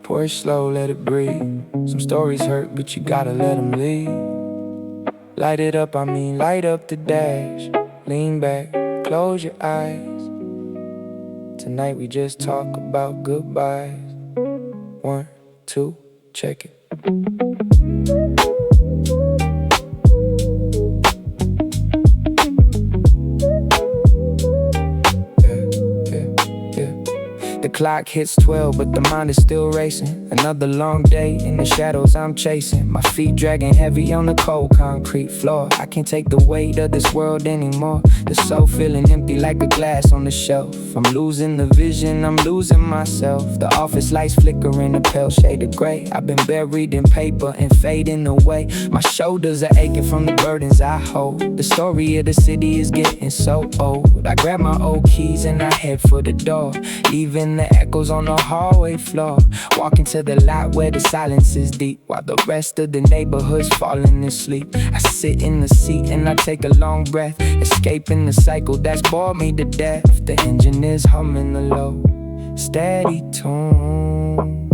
Pour it slow, let it breathe. Some stories hurt, but you gotta let them leave. Light it up, light up the dash. Lean back, close your eyes. Tonight we just talk about goodbyes. 1, 2, check it. The clock hits 12, but the mind is still racing. Another long day in the shadows I'm chasing. My feet dragging heavy on the cold concrete floor. I can't take the weight of this world anymore. The soul feeling empty like a glass on the shelf. I'm losing the vision, I'm losing myself. The office lights flickering a pale shade of gray. I've been buried in paper and fading away. My shoulders are aching from the burdens I hold. The story of the city is getting so old. I grab my old keys and I head for the door, leaving the echoes on the hallway floor. Walking to the lot where the silence is deep, while the rest of the neighborhood's falling asleep. I sit in the seat and I take a long breath, escaping the cycle that's bored me to death. The engine is humming a low, steady tune,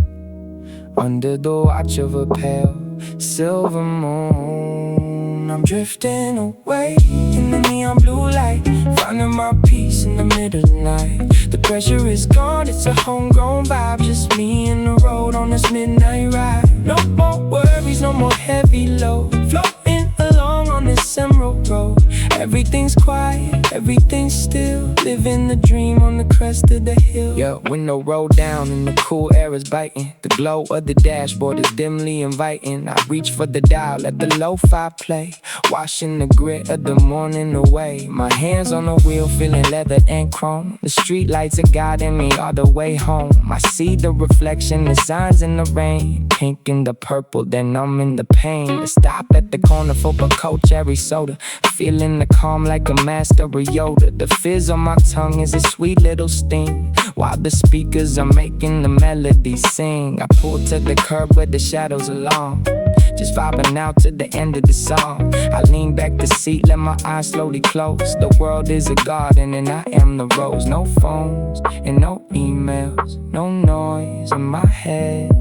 under the watch of a pale silver moon. I'm drifting away in the neon blue light, finding my peace in the middle of the night. The pressure is gone, it's a homegrown vibe. Just me and the road on this midnight ride. No more worries, no more heavy load, floating along on this emerald road. Everything's quiet, everything's still, living the dream on the crest of the hill. Yeah, window roll down and the cool air is biting. The glow of the dashboard is dimly inviting. I reach for the dial, let the Lofi play, washing the grit of the morning away. My hands on the wheel, feeling leather and chrome. The street lights are guiding me all the way home. I see the reflection, the signs in the rain, pink and the purple, then I'm in the pain. I stop at the corner for a cold cherry soda, feeling the calm like a master of Yoda. The fizz on my tongue is a sweet little sting, while the speakers are making the melody sing. I pull to the curb where the shadows are long, just vibing out to the end of the song. I lean back the seat, let my eyes slowly close. The world is a garden and I am the rose. No phones and no emails, no noise in my head,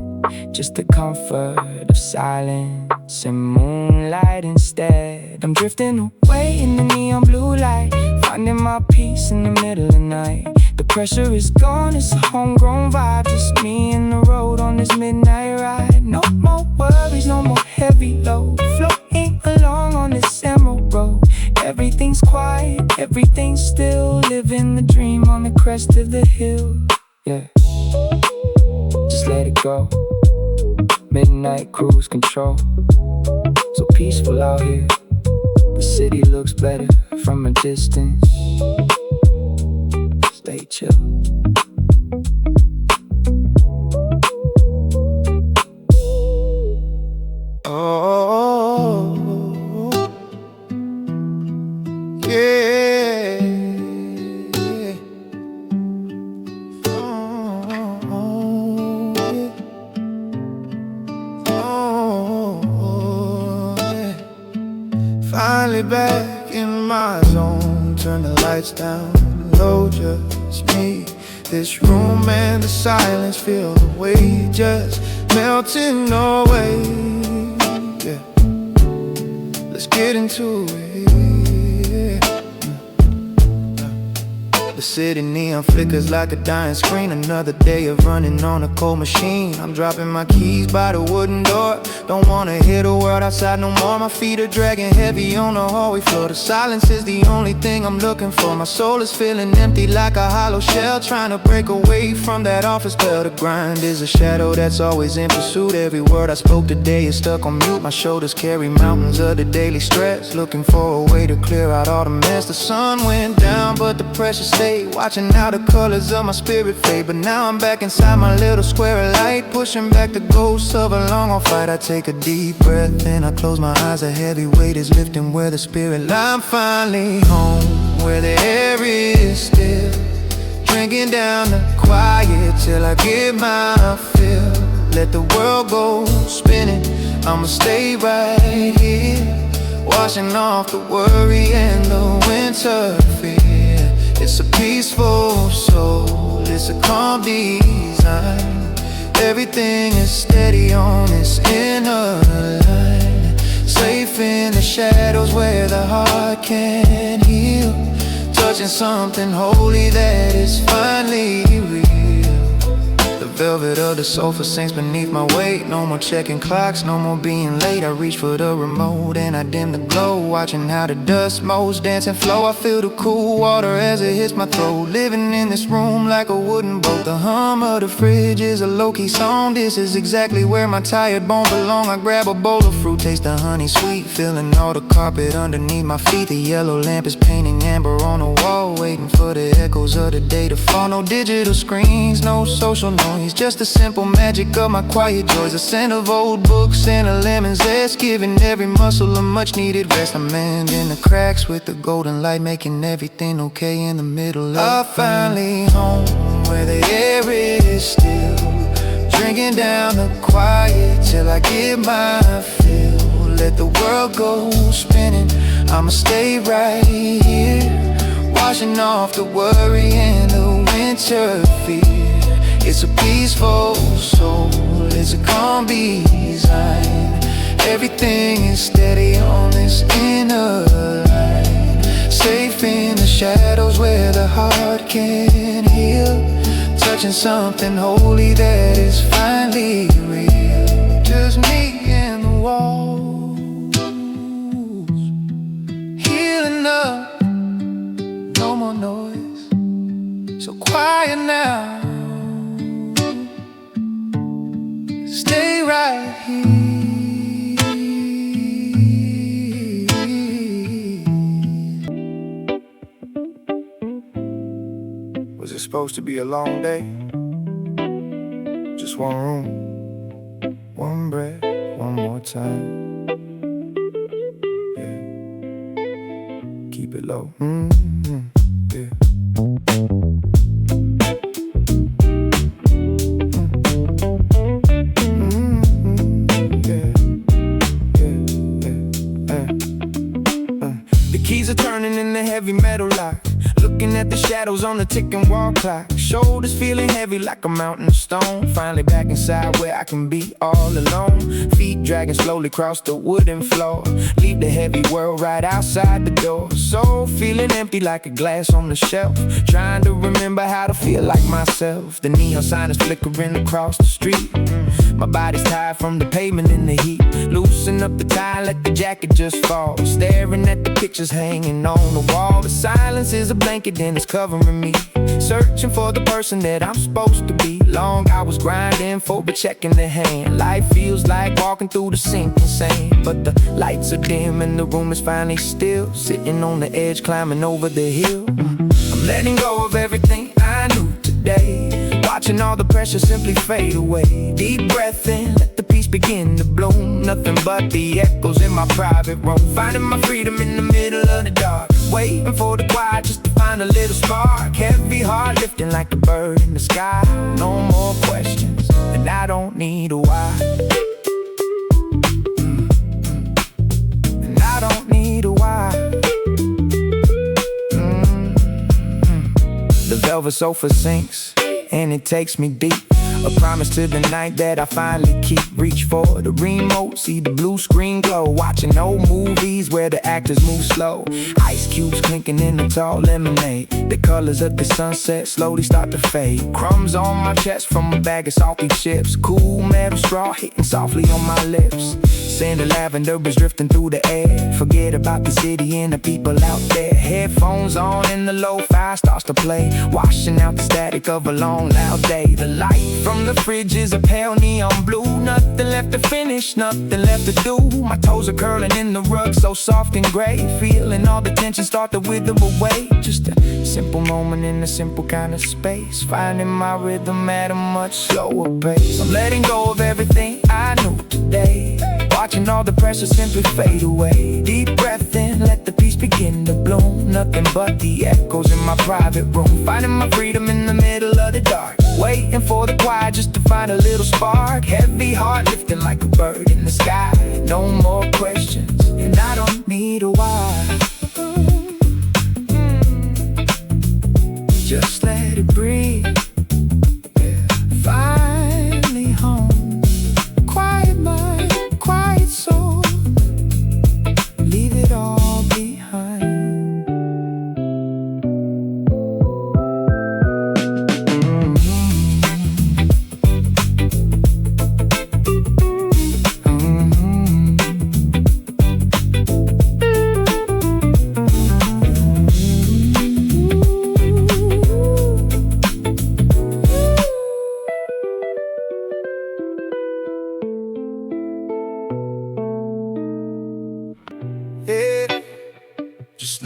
just the comfort of silence and moonlight instead. I'm drifting away in the neon blue light, finding my peace in the middle of the night. The pressure is gone, it's a homegrown vibe. Just me and the road on this midnight ride. No more worries, no more heavy load, floating along on this emerald road. Everything's quiet, everything's still, living the dream on the crest of the hill. Yeah, just let it go. Midnight cruise control, so peaceful out here. The city looks better from a distance. Stay chill. Oh, yeah. Finally back in my zone, turn the lights down low, just me, this room and the silence, feel the weight just melting away. Yeah, let's get into it. The city neon flickers like a dying screen. Another day of running on a cold machine. I'm dropping my keys by the wooden door. Don't wanna hear the world outside no more. My feet are dragging heavy on the hallway floor. The silence is the only thing I'm looking for. My soul is feeling empty like a hollow shell, trying to break away from that office bell. The grind is a shadow that's always in pursuit. Every word I spoke today is stuck on mute. My shoulders carry mountains of the daily stress, looking for a way to clear out all the mess. The sun went down but the pressure stayed, watching how the colors of my spirit fade. But now I'm back inside my little square of light, pushing back the ghosts of a long haul fight. I take a deep breath and I close my eyes. A heavy weight is lifting where the spirit lies. I'm finally home, where the air is still, drinking down the quiet till I get my fill. Let the world go spinning, I'ma stay right here, washing off the worry and the winter fear. It's a peaceful soul, it's a calm design. Every Everything is steady on this inner line, safe in the shadows where the heart can heal, touching something holy that is finally real. The velvet of the sofa sinks beneath my weight. No more checking clocks, no more being late. I reach for the remote and I dim the glow, watching how the dust moles dance and flow. I feel the cool water as it hits my throat, living in this room like a wooden boat. The hum of the fridge is a low-key song. This is exactly where my tired bone belong. I grab a bowl of fruit, taste the honey sweet, feeling all the carpet underneath my feet. The yellow lamp is painting amber on the wall, waiting for the echoes of the day to fall. No digital screens, no social noise, just the simple magic of my quiet joys. A scent of old books and a lemon zest, giving every muscle a much needed rest. I'm mending the cracks with the golden light, making everything okay in the middle of finally home, where the air is still, drinking down the quiet till I get my fill. Let the world go spinning, I'ma stay right here, washing off the worry and the winter fear. It's a peaceful soul, it's a calm design. Everything is steady on this inner line, safe in the shadows where the heart can heal, touching something holy that is finally real. Just me and the walls, healing up, no more noise, so quiet now. Stay right here. Was it supposed to be a long day? Just one room, one breath, one more time. Yeah. Keep it low. Yeah. Keys are turning in the heavy metal lock, looking at the shadows on the ticking wall clock. Shoulders feeling heavy like a mountain of stone, finally back inside where I can be all alone. Feet dragging slowly across the wooden floor, leave the heavy world right outside the door. Soul feeling empty like a glass on the shelf, trying to remember how to feel like myself. The neon sign is flickering across the street, my body's tired from the pavement in the heat. Loosen up the tie, let the jacket just fall, staring at the pictures hanging on the wall. The silence is a blanket and it's covering me, searching for the person that I'm supposed to be. Long hours grinding for a check in the hand. Life feels like walking through the sinking sand, but the lights are dim and the room is finally still, sitting on the edge, climbing over the hill. I'm letting go of everything I knew today, watching all the pressure simply fade away. Deep breath in, let the peace begin to bloom. Nothing but the echoes in my private room, finding my freedom in the middle of the dark, waiting for the quiet just to find a little spark. Heavy heart lifting like a bird in the sky. No more questions, and I don't need a why. And I don't need a why. The velvet sofa sinks and it takes me deep, a promise to the night that I finally keep. Reach for the remote, see the blue screen glow, watching old movies where the actors move slow. Ice cubes clinking in the tall lemonade, the colors of the sunset slowly start to fade. Crumbs on my chest from a bag of salty chips, cool metal straw hitting softly on my lips. Scent of lavender is drifting through the air, forget about the city and the people out there. Headphones on and the lo-fi starts to play, washing out the static of a long loud day. The light from the fridge is a pale neon blue, nothing left to finish, nothing left to do. My toes are curling in the rug so soft and gray, feeling all the tension start to wither away. Just a simple moment in a simple kind of space, finding my rhythm at a much slower pace. I'm letting go of everything I knew today, watching all the pressure simply fade away. Deep breath in, let the peace begin to bloom. Nothing but the echoes in my private room, finding my freedom in the middle of the dark, waiting for the quiet just to find a little spark. Heavy heart lifting like a bird in the sky. No more questions, and I don't need a why. Just let it breathe. Yeah. Finally home.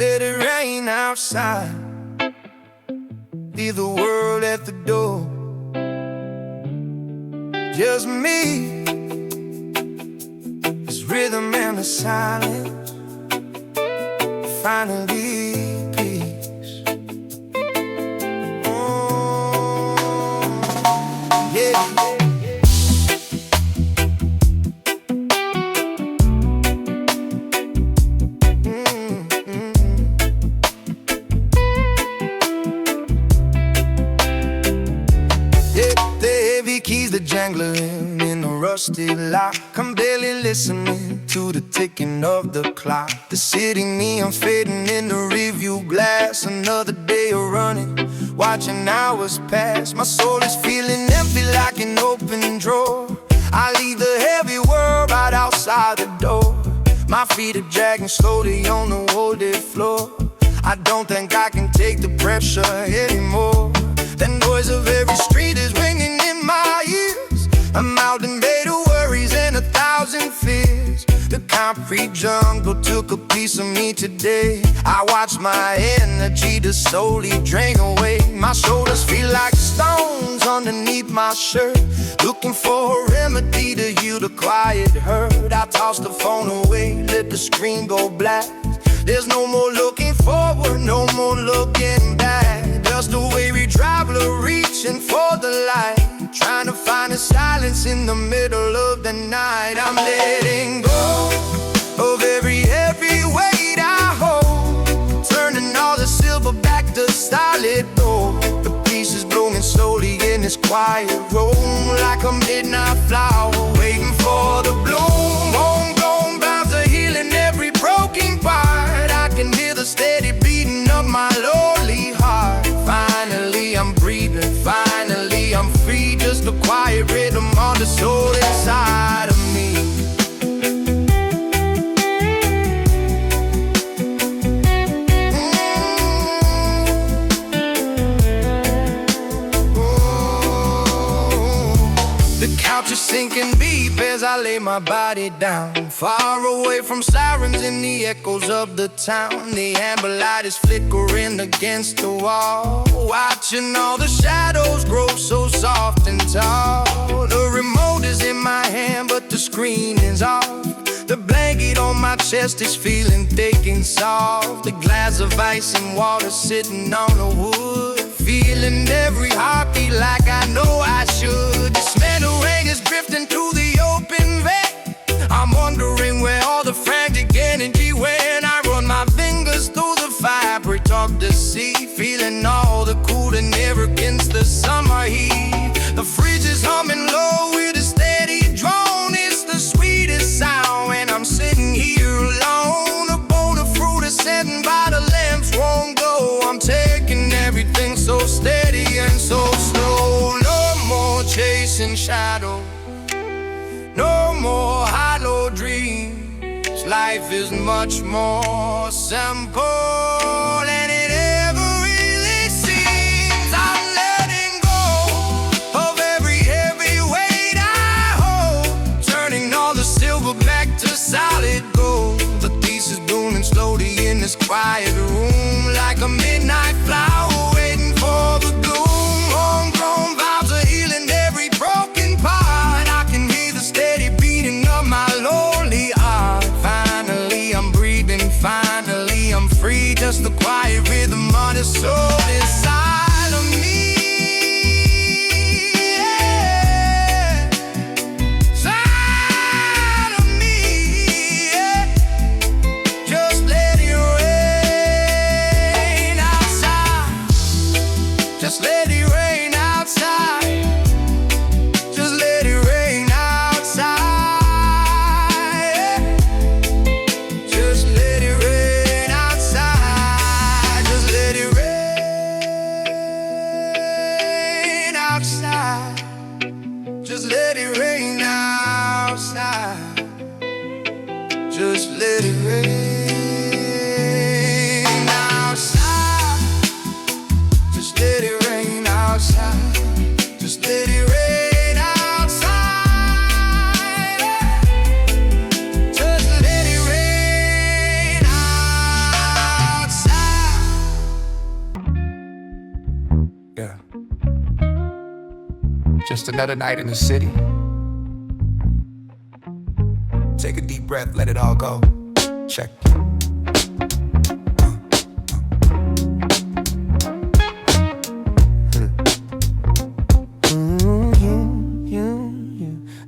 let it rain outside. Leave the world at the door. Just me, this rhythm and the silence. Finally peace. Oh, yeah. Keys the jangling in the rusty lock. I'm barely listening to the ticking of the clock. The city neon fading in the review glass. Another day of running, watching hours pass. My soul is feeling empty like an open drawer. I leave the heavy world right outside the door. My feet are dragging slowly on the wooded floor. I don't think I can take the pressure anymore. The noise of every street is ringing in my ears. I'm out and made of worries and 1,000 fears. The concrete jungle took a piece of me today. I watch my energy to slowly drain away. My shoulders feel like stones underneath my shirt, looking for a remedy to heal the quiet hurt. I toss the phone away, let the screen go black. There's no more looking forward, no more looking back. Just a weary traveler reaching for the light, trying to find a silence in the middle of the night. I'm letting go of every weight I hold, turning all the silver back to solid gold. The pieces blooming slowly in this quiet room, like a midnight flower waiting for the bloom. Homegrown vibes are healing every broken part. I can hear the steady beating of my lonely heart. Finally I'm breathing, finally I'm free. Just a quiet rhythm on the soul inside of me. The couch is sinking deep as I lay my body down, far away from sirens and the echoes of the town. The amber light is flickering against the wall, watching all the shadows grow so soft and tall. The remote is in my hand but the screen is off. The blanket on my chest is feeling thick and soft. The glass of ice and water sitting on the wood, feeling every heartbeat like I know I should. The smell of rain is drifting through the open vent. I'm wondering where all the frantic energy went. I run my fingers through the fabric of the sea, feeling all the cooling air against the summer heat. The fridge is humming low with a steady drone. It's the sweetest sound when I'm sitting here alone. A bowl of fruit is sitting by the lamps won't go. I'm taking everything so steady and so slow. No more chasing shadows, no more hollow dreams. Life is much more simple than it ever really seems. I'm letting go of every heavy weight I hold, turning all the silver back to solid gold. The pieces blooming slowly in this quiet room, like a midnight flower waiting for the bloom. Homegrown vibes are healing every broken part. I can hear the steady beating of my lonely heart. Finally I'm breathing, finally I'm free. Just the quiet rhythm of the soul inside of me. Yeah. Inside of me, yeah. Just let it rain outside. Just let it rain outside. Just let it rain outside. Yeah. Just let it rain outside. Just let it rain outside. Just let it rain outside. Just let it rain outside. Just let it rain outside. Just let it rain outside. Just let it rain outside. just another night in the city. Take a deep breath, let it all go. Check.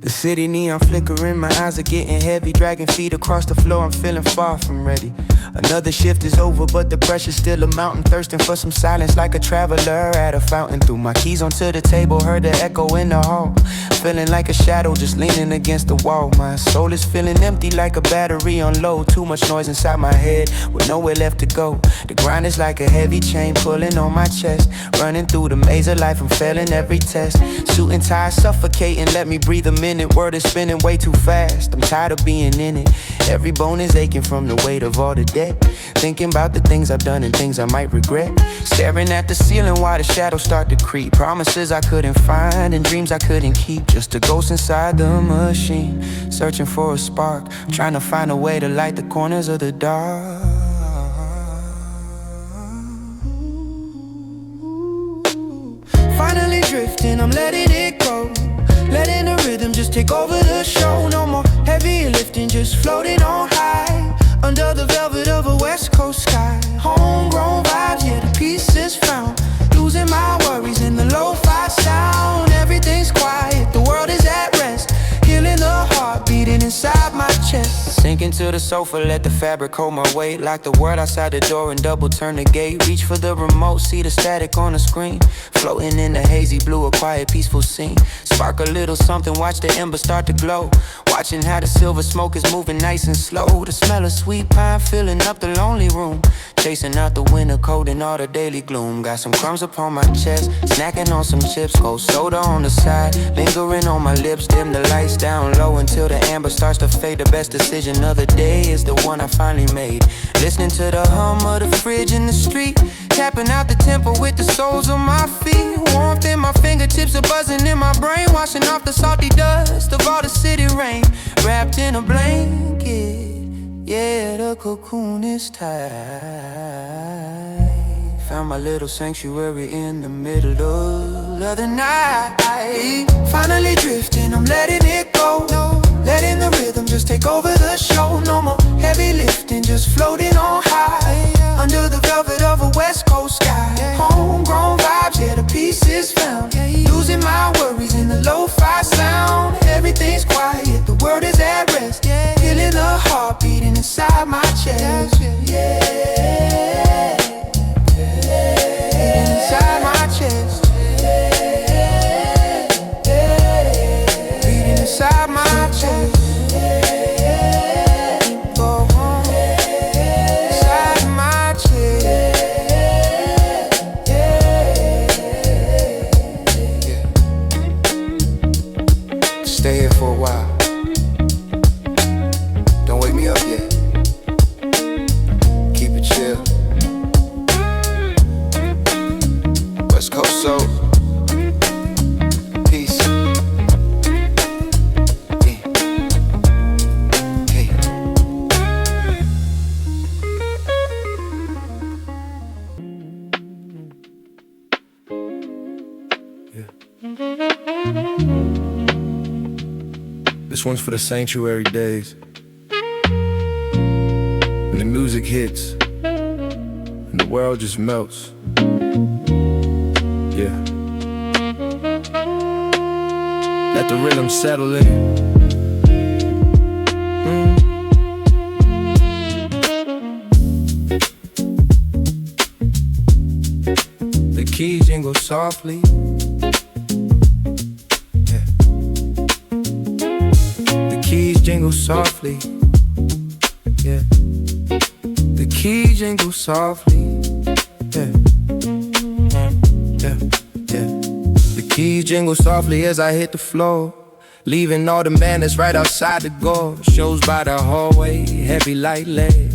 The city neon flickering, my eyes are getting heavy. Dragging feet across the floor, I'm feeling far from ready. Another shift is over, but the pressure's still a mountain. Thirsting for some silence like a traveler at a fountain. Threw my keys onto the table, heard the echo in the hall. Feeling like a shadow, just leaning against the wall. My soul is feeling empty like a battery on low. Too much noise inside my head, with nowhere left to go. The grind is like a heavy chain pulling on my chest. Running through the maze of life, I'm failing every test. Suit and tie suffocating, let me breathe a minute. Word is spinning way too fast, I'm tired of being in it. Every bone is aching from the weight of all the debt. Thinking about the things I've done and things I might regret. Staring at the ceiling while the shadows start to creep. Promises I couldn't find and dreams I couldn't keep. Just a ghost inside the machine, searching for a spark, trying to find a way to light the corners of the dark. Finally drifting, I'm letting it go. Letting the rhythm just take over the show. No more heavy lifting, just floating on high. Under the velvet of a west coast sky. Homegrown vibes, yeah, the peace is found. Losing my worries in the lo-fi sound. Everything's quiet, the world is at rest. Healing the heart beating inside my chest. Sinking to the sofa, let the fabric hold my weight. Lock the word outside the door and double turn the gate. Reach for the remote, see the static on the screen. Floating in the hazy blue, a quiet, peaceful scene. Spark a little something, watch the embers start to glow. Watching how the silver smoke is moving nice and slow. The smell of sweet pine filling up the lonely room. Chasing out the winter cold and all the daily gloom. Got some crumbs upon my chest, snacking on some chips. Cold soda on the side, lingering on my lips. Dim the lights down low until the amber starts to fade. The best decision of the day is the one I finally made. Listening to the hum of the fridge in the street. Tapping out the tempo with the soles of my feet. Warmth in my fingertips, a buzzing in my brain. Washing off the salty dust of all the city rain. Wrapped in a blanket, yeah, the cocoon is tight. Found my little sanctuary in the middle of the night. Finally drifting, I'm letting it go. Letting the rhythm just take over the show. No more heavy lifting, just floating on high. Under the velvet of a west coast sky. Homegrown vibes, yeah, the peace is found. Losing my worries in the lo-fi sound. Everything's quiet, the world is at rest. Feeling the heart beating inside my chest. Yeah, beating inside my chest. Beating inside my chest. Stay here for a while. Don't wake me up yet. Keep it chill. West Coast soul. Peace. Yeah. Hey. This one's for the sanctuary days. When the music hits and the world just melts. Yeah. Let the rhythm settle in. The keys jingle softly. Keys jingle softly, yeah. The keys jingle softly, yeah. Yeah, yeah. The keys jingle softly as I hit the floor, leaving all the madness right outside the door. Shows by the hallway, heavy light led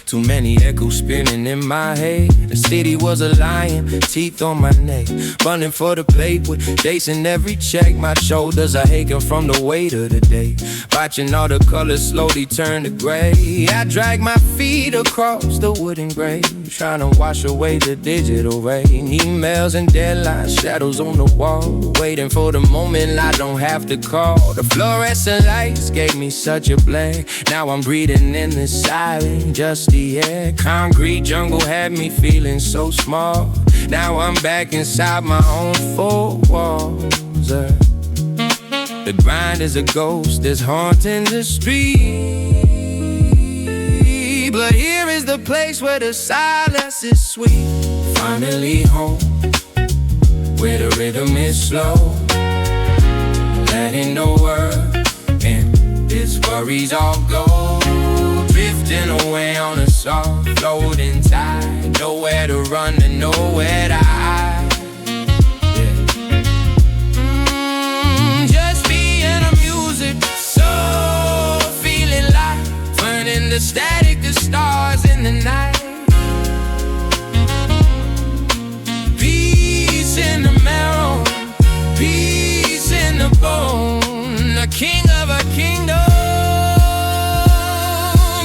Too many echoes spinning in my head. The city was a lion, teeth on my neck, running for the paper, chasing every check. My shoulders are aching from the weight of the day, watching all the colors slowly turn to gray. I drag my feet across the wooden grave, trying to wash away the digital rain. Emails and deadlines, shadows on the wall, waiting for the moment I don't have to call. The fluorescent lights gave me such a blare. Now I'm breathing in the silence, just the air. Concrete jungle had me feeling so small. Now I'm back inside my own four walls. The grind is a ghost that's haunting the street, but here is the place where the silence is sweet. Finally home, where the rhythm is slow, letting the world and its worries all go, drifting away on a soft floating tide. Nowhere to run and nowhere to hide. Just being a music, so feeling life, burning the static, the stars in the night. Peace in the marrow, peace in the bone, the king of a kingdom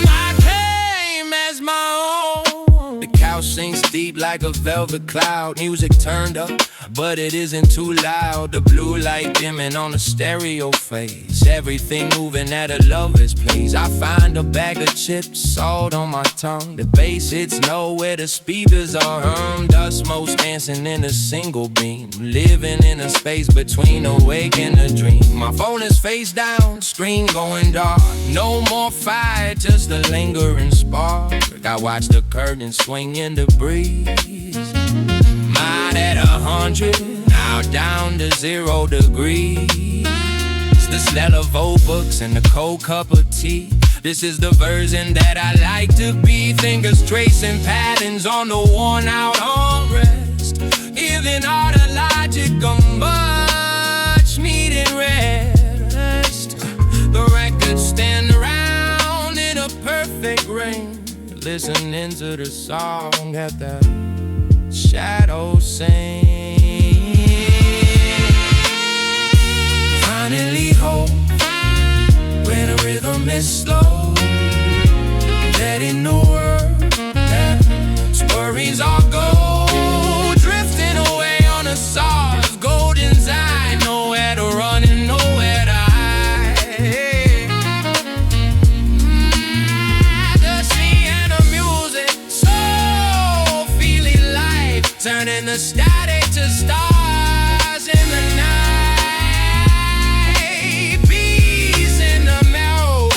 I claim as my own. The couch sinks deep like a velvet cloud, music turned up, but it isn't too loud. The blue light dimming on the stereo face, everything moving at a lover's pace. I find a bag of chips, salt on my tongue. The bass hits nowhere, the speakers are hummed. Us most dancing in a single beam, living in a space between awake and a dream. My phone is face down, screen going dark. No more fire, just a lingering spark. I watch the curtains swing in the breeze. Mind at 100, now down to 0 degrees. The smell of old books and a cold cup of tea. This is the version that I like to be. Fingers tracing patterns on the worn out armrest, giving all the logic a much needed rest. The records stand around in a perfect ring, listening to the song at the shadows sing. Finally home, where the rhythm is slow, letting the world that worries all go, drifting away on the stars, golden side. Nowhere to run and nowhere to hide. Just me and the music, so feeling life, turning the static to stars in the night. Peace in the marrow,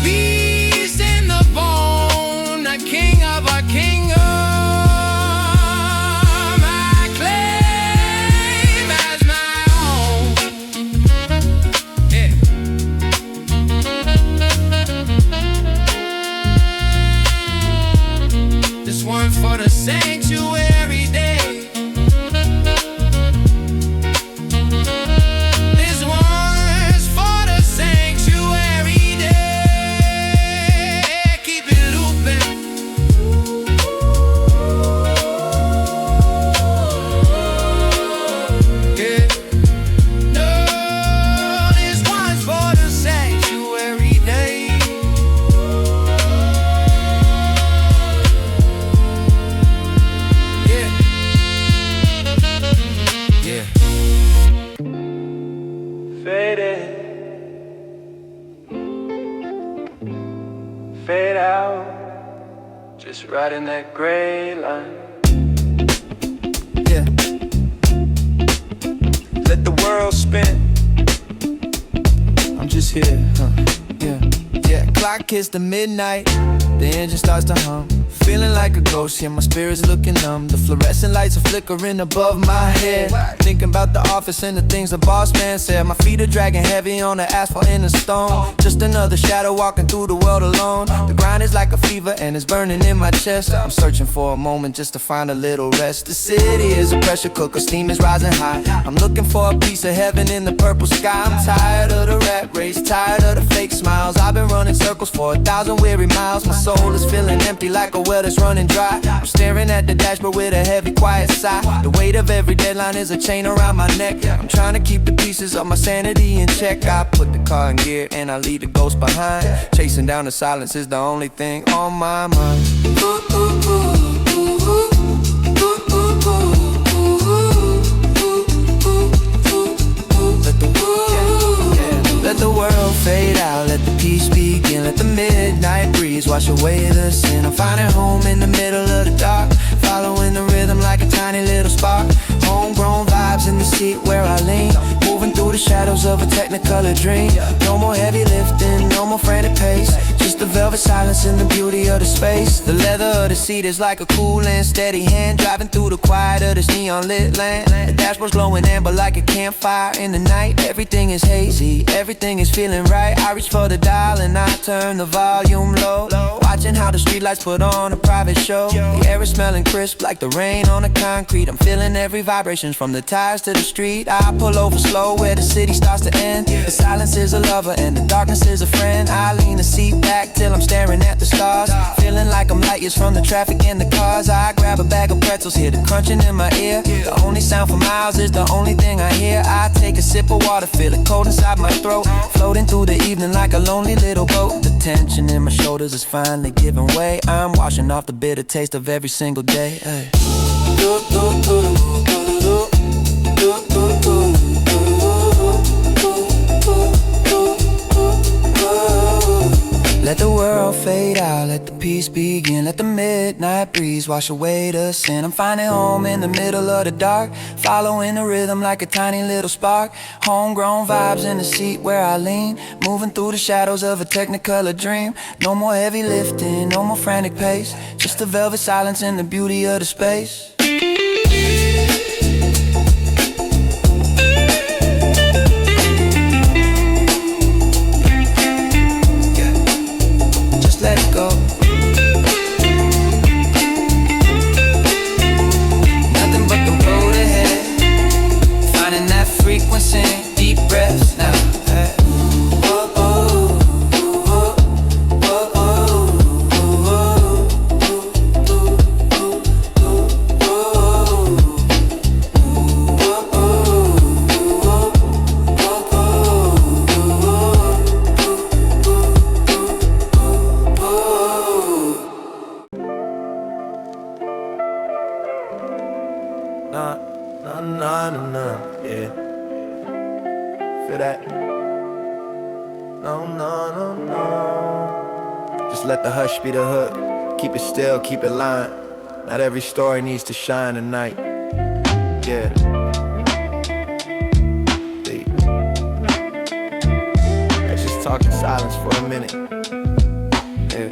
peace in the bone, the king of a kingdom I claim as my own. Yeah. This one for the sanctuary day. This one's for the sanctuary day. Keep it looping. Yeah. No, this one's for the sanctuary day. Yeah. Yeah. Fade in, fade out, just riding that gray line. Yeah. Let the world spin, I'm just here, huh? Yeah. Yeah. Clock hits the midnight, the engine starts to hum. Feeling like a ghost, yeah, my spirit's looking numb. The fluorescent lights are flickering above my head. Thinking about the office and the things the boss man said. My feet are dragging heavy on the asphalt and the stone. Just another shadow walking through the world alone. The grind is like a fever and it's burning in my chest. I'm searching for a moment just to find a little rest. The city is a pressure cooker, steam is rising high. I'm looking for a piece of heaven in the purple sky. I'm tired of the rat race, tired of the fake smiles. I've been running circles for 1,000 weary miles. My soul is feeling empty like a well that's running dry. I'm staring at the dashboard with a heavy quiet sigh. The weight of every deadline is a chain around my neck. I'm trying to keep the pieces of my sanity in check. I put the car in gear and I leave the ghost behind. Chasing down the silence is the only thing on my mind. Let the world fade out, let the peace begin. Let the midnight breeze wash away the sin. I'm finding home in the middle of the dark, following the rhythm like a tiny little spark. Homegrown vibes in the seat where I lean, moving through the shadows of a technicolor dream. No more heavy lifting, no more frantic pace, just the velvet silence and the beauty of the space. The leather of the seat is like a cool and steady hand, driving through the quiet of this neon lit land. The dashboard's glowing amber like a campfire in the night. Everything is hazy, everything is feeling right. I reach for the dial and I turn the volume low, watching how the streetlights put on a private show. The air is smelling crisp like the rain on the concrete. I'm feeling every vibrations from the tires to the street. I pull over slow where the city starts to end. The silence is a lover and the darkness is a friend. I lean the seat back till I'm staring at the stars, feeling like I'm light years from the traffic and the cars. I grab a bag of pretzels, hear the crunching in my ear. The only sound for miles is the only thing I hear. I take a sip of water, feel it cold inside my throat, floating through the evening like a lonely little boat. The tension in my shoulders is finally giving way. I'm washing off the bitter taste of every single day. Hey. Let the world fade out, let the peace begin. Let the midnight breeze wash away the sin. I'm finding home in the middle of the dark, following the rhythm like a tiny little spark. Homegrown vibes in the seat where I lean, moving through the shadows of a technicolor dream. No more heavy lifting, no more frantic pace, just the velvet silence and the beauty of the space. Let it go. Nothing but the road ahead, finding that frequency, deep breaths now. Nah, yeah. Feel that? No. Just let the hush be the hook. Keep it still, keep it lined. Not every story needs to shine tonight. Yeah. See. Let's just talk in silence for a minute. Yeah.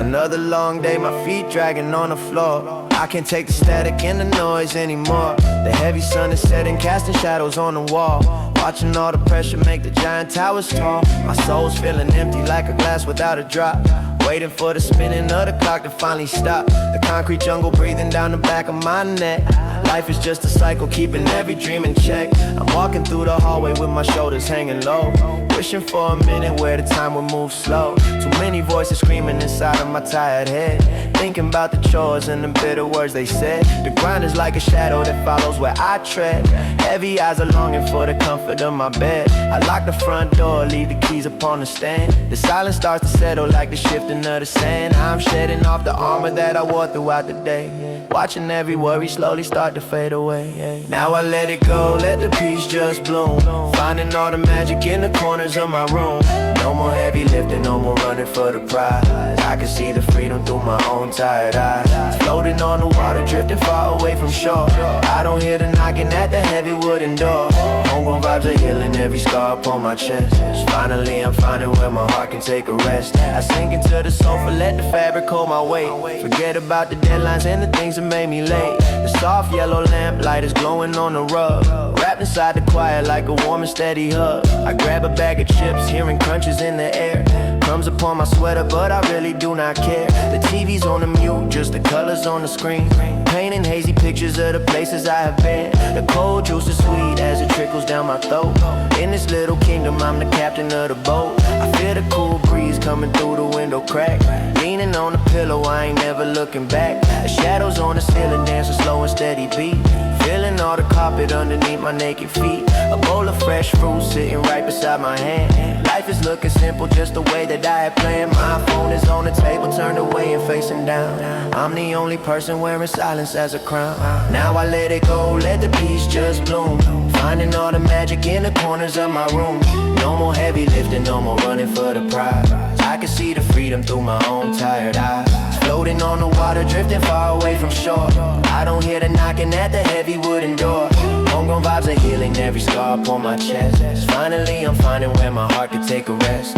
Another long day, my feet dragging on the floor. I can't take the static and the noise anymore. The heavy sun is setting, casting shadows on the wall. Watching all the pressure make the giant towers tall. My soul's feeling empty like a glass without a drop, waiting for the spinning of the clock to finally stop. The concrete jungle breathing down the back of my neck. Life is just a cycle, keeping every dream in check. I'm walking through the hallway with my shoulders hanging low, wishing for a minute where the time would move slow. Too many voices screaming inside of my tired head, thinking about the chores and the bitter words they said. The grind is like a shadow that follows where I tread. Heavy eyes are longing for the comfort of my bed. I lock the front door, leave the keys upon the stand. The silence starts to settle like the shifting of the sand. I'm shedding off the armor that I wore throughout the day. watching every worry slowly start to fade away, yeah. Now I let it go, let the peace just bloom, finding all the magic in the corners of my room. No more heavy lifting, no more running for the prize. I can see the freedom through my own tired eyes, floating on the water, drifting far away from shore. I don't hear the knocking at the heavy wooden door. Homegrown vibes are healing every scar upon my chest. Finally I'm finding where my heart can take a rest. I sink into the sofa, let the fabric hold my weight. Forget about the deadlines and the things that made me late. The soft yellow lamp light is glowing on the rug, wrapped inside the quiet like a warm and steady hug. I grab a bag of chips, hearing crunches in the air. Crumbs upon my sweater, but I really do not care. The TV's on the mute, just the colors on the screen, painting hazy pictures of the places I have been. The cold juice is sweet as it trickles down my throat. In this little kingdom, I'm the captain of the boat. I feel the cool breeze coming through the window crack, leaning on the pillow, I ain't never looking back. The shadows on the ceiling dance a slow and steady beat, feeling all the carpet underneath my naked feet. A bowl of fresh fruit sitting right beside my hand. Life is looking simple, just the way that I had planned. My phone is on the table, turned away and facing down. I'm the only person wearing silence as a crown. Now I let it go, let the peace just bloom, finding all the magic in the corners of my room. No more heavy lifting, no more running for the prize. I can see the freedom through my own tired eyes, floating on the water, drifting far away from shore. I don't hear the knocking at the heavy wooden door. Homegrown vibes are healing every scar upon my chest. Finally I'm finding where my heart can take a rest.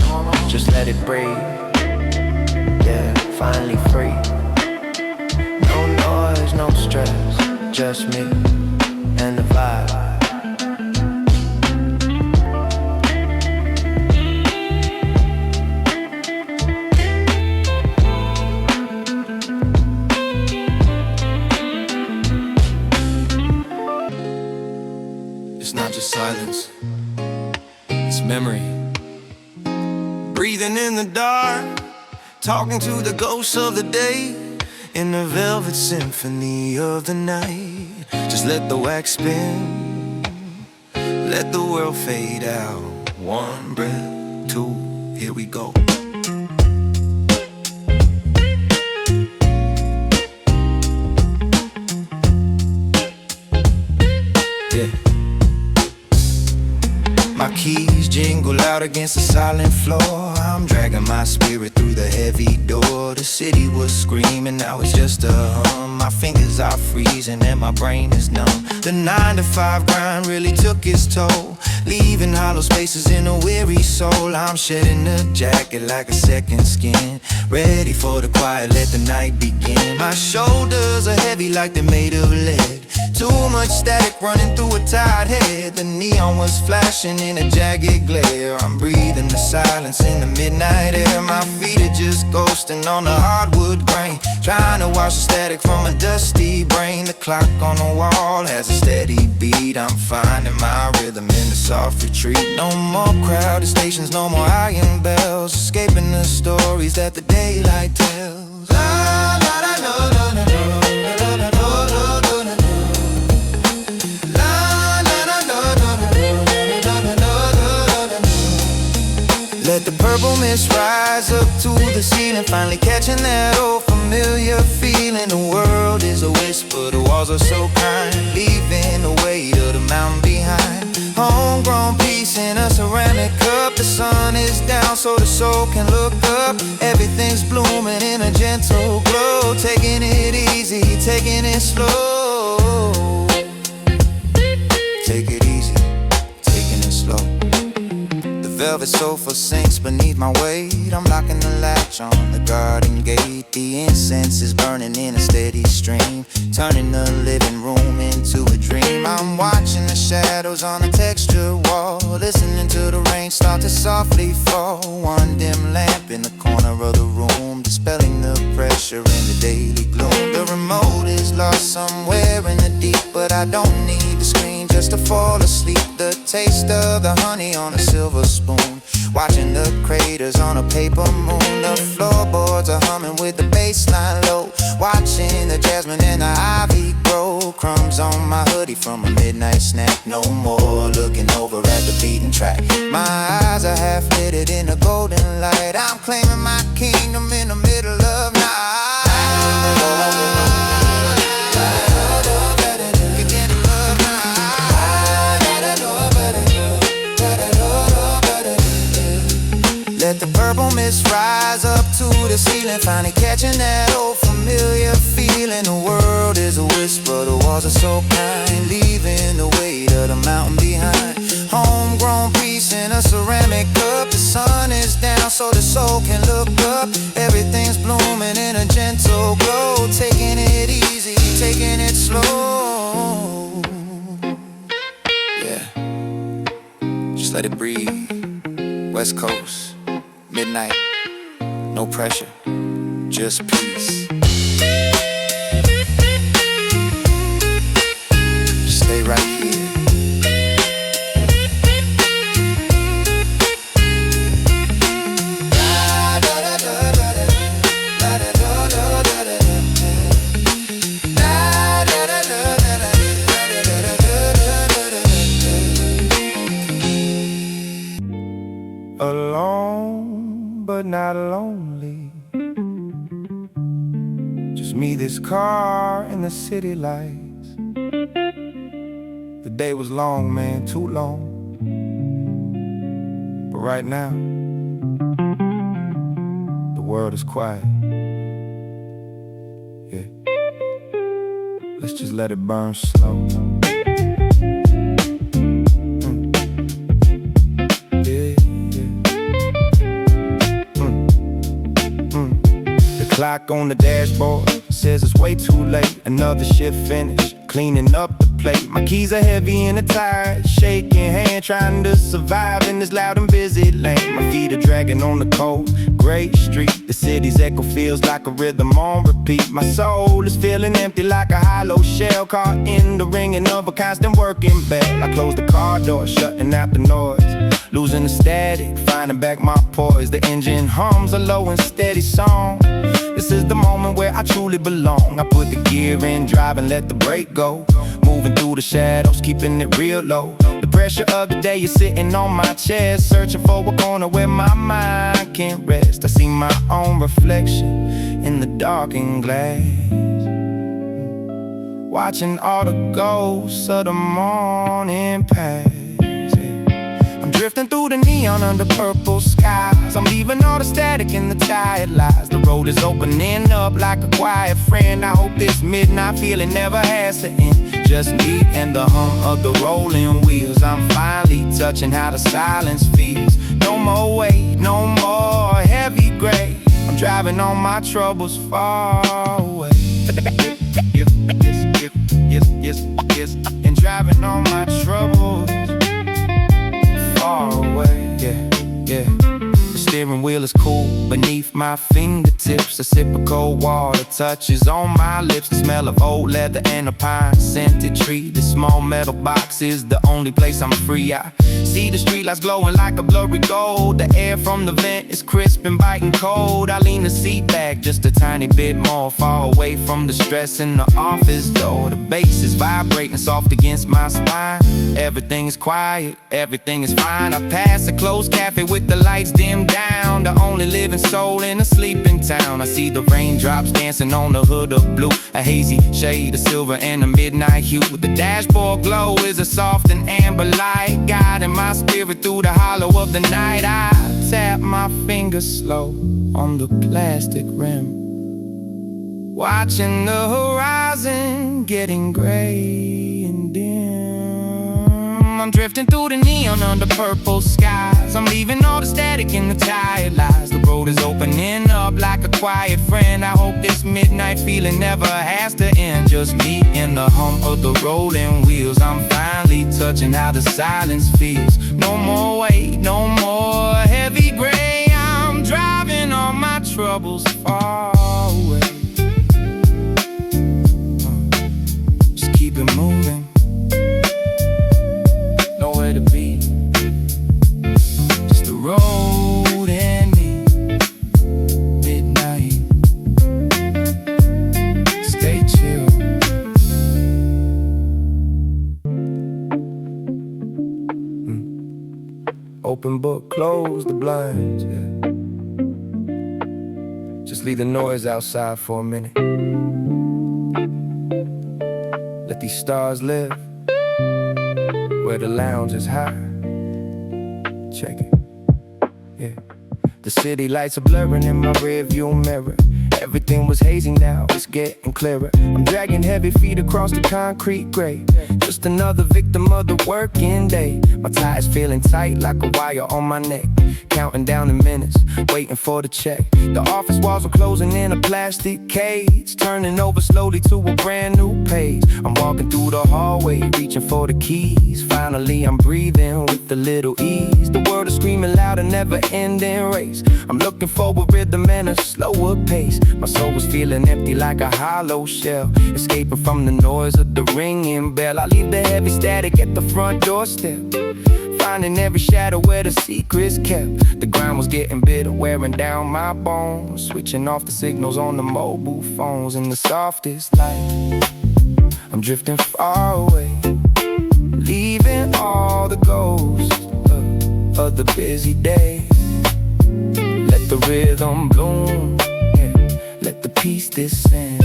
Just let it breathe, yeah, finally free. No noise, no stress, just me and the vibe. It's not just silence, it's memory. Breathing in the dark, talking to the ghosts of the day, in the velvet symphony of the night. Just let the wax spin, let the world fade out. One breath, two, here we go. Yeah. My keys jingle out against the silent floor. I'm dragging my spirit through the heavy door. The city was screaming, now it's just a hum. My fingers are freezing and my brain is numb. The 9-to-5 grind really took its toll, leaving hollow spaces in a weary soul. I'm shedding the jacket like a second skin, ready for the quiet, let the night begin. My shoulders are heavy like they're made of lead, too much static running through a tired head. The neon was flashing in a jagged glare. I'm breathing the silence in the midnight air. My feet are just ghosting on the hardwood grain, trying to wash the static from a dusty brain. The clock on the wall has a steady beat. I'm finding my rhythm in the soft retreat. No more crowded stations, no more iron bells, escaping the stories that the daylight tells. La, la, la, la, la, la, la. Let the purple mist rise up to the ceiling, finally catching that old familiar feeling. The world is a whisper, the walls are so kind, leaving the weight of the mountain behind. Homegrown peace in a ceramic cup. The sun is down so the soul can look up. Everything's blooming in a gentle glow. Taking it easy, taking it slow. Take it easy, taking it slow. Velvet sofa sinks beneath my weight. I'm locking the latch on the garden gate. The incense is burning in a steady stream, turning the living room into a dream. I'm watching the shadows on the textured wall, listening to the rain start to softly fall. One dim lamp in the corner of the room, dispelling the pressure in the daily gloom. The remote is lost somewhere in the deep, but I don't need the screen just to fall asleep. The taste of the honey on a silver spoon, watching the craters on a paper moon. The floorboards are humming with the bass line low, watching the jasmine and the ivy grow. Crumbs on my hoodie from a midnight snack. No more looking over at the beaten track. My eyes are half lit in the golden light. I'm claiming my kingdom in the middle of night. purple mist rise up to the ceiling, finally catching that old familiar feeling. The world is a whisper, the walls are so kind, leaving the weight of the mountain behind. Homegrown peace in a ceramic cup. The sun is down so the soul can look up. Everything's blooming in a gentle glow. Taking it easy, taking it slow. Yeah, just let it breathe. West Coast, midnight, no pressure, just peace. Just stay right here. Alone, but not lonely. Just me, this car, and the city lights. The day was long, man, too long. But right now, the world is quiet. Yeah, let's just let it burn slow. Clock on the dashboard says it's way too late. Another shift finished, cleaning up the plate. My keys are heavy and tired, shaking hand, trying to survive in this loud and busy lane. My feet are dragging on the cold gray street. The city's echo feels like a rhythm on repeat. My soul is feeling empty like a hollow shell, caught in the ringing of a constant working bell. I close the car door, shutting out the noise, losing the static, finding back my poise. The engine hums a low and steady song. This is the moment where I truly belong. I put the gear in drive and let the brake go, moving through the shadows, keeping it real low. The pressure of the day is sitting on my chest, searching for a corner where my mind can rest. I see my own reflection in the darkened glass, watching all the ghosts of the morning pass. Drifting through the neon under purple skies. I'm leaving all the static and the tired lies. The road is opening up like a quiet friend. I hope this midnight feeling never has to end. Just me and the hum of the rolling wheels. I'm finally touching how the silence feels. No more weight, no more heavy gray. I'm driving all my troubles far away. Yes, and driving all my troubles far away, yeah. The steering wheel is cool beneath my fingertips. A sip of cold water touches on my lips. The smell of old leather and a pine scented tree. The small metal box is the only place I'm free. I see the streetlights glowing like a blurry gold. The air from the vent is crisp and biting cold. I lean the seat back just a tiny bit more, far away from the stress in the office door. The bass is vibrating soft against my spine. Everything is quiet, everything is fine. I pass a closed cafe with the lights dimmed down. The only living soul in a sleeping town. I see the raindrops dancing on the hood of blue, a hazy shade of silver and a midnight hue. The dashboard glow is a soft and amber light, guiding my spirit through the hollow of the night. I tap my fingers slow on the plastic rim, watching the horizon getting gray and dim. I'm drifting through the neon under purple skies. I'm leaving all the static and the tired lies. The road is opening up like a quiet friend. I hope this midnight feeling never has to end. Just me and the hum of the rolling wheels. I'm finally touching how the silence feels. No more weight, no more heavy gray. I'm driving all my troubles far away. Just keep it moving, nowhere to be, just the road and me. Midnight, stay chill. Open book, close the blinds, yeah. Just leave the noise outside for a minute. Let these stars live where the lounge is high. Check it, yeah. The city lights are blurring in my rearview mirror. Everything was hazy, now it's getting clearer. I'm dragging heavy feet across the concrete grate. Just another victim of the working day. My tie's feeling tight like a wire on my neck. Counting down the minutes, waiting for the check. The office walls are closing in a plastic cage, turning over slowly to a brand new page. I'm walking through the hallway, reaching for the keys. Finally I'm breathing with a little ease. The world is screaming loud, a never-ending race. I'm looking for a rhythm and a slower pace. My soul was feeling empty like a hollow shell, escaping from the noise of the ringing bell. I leave the heavy static at the front doorstep, finding every shadow where the secrets kept. The ground was getting bitter, wearing down my bones, switching off the signals on the mobile phones. In the softest light, I'm drifting far away, leaving all the ghosts of the busy day. Let the rhythm bloom, let the peace descend.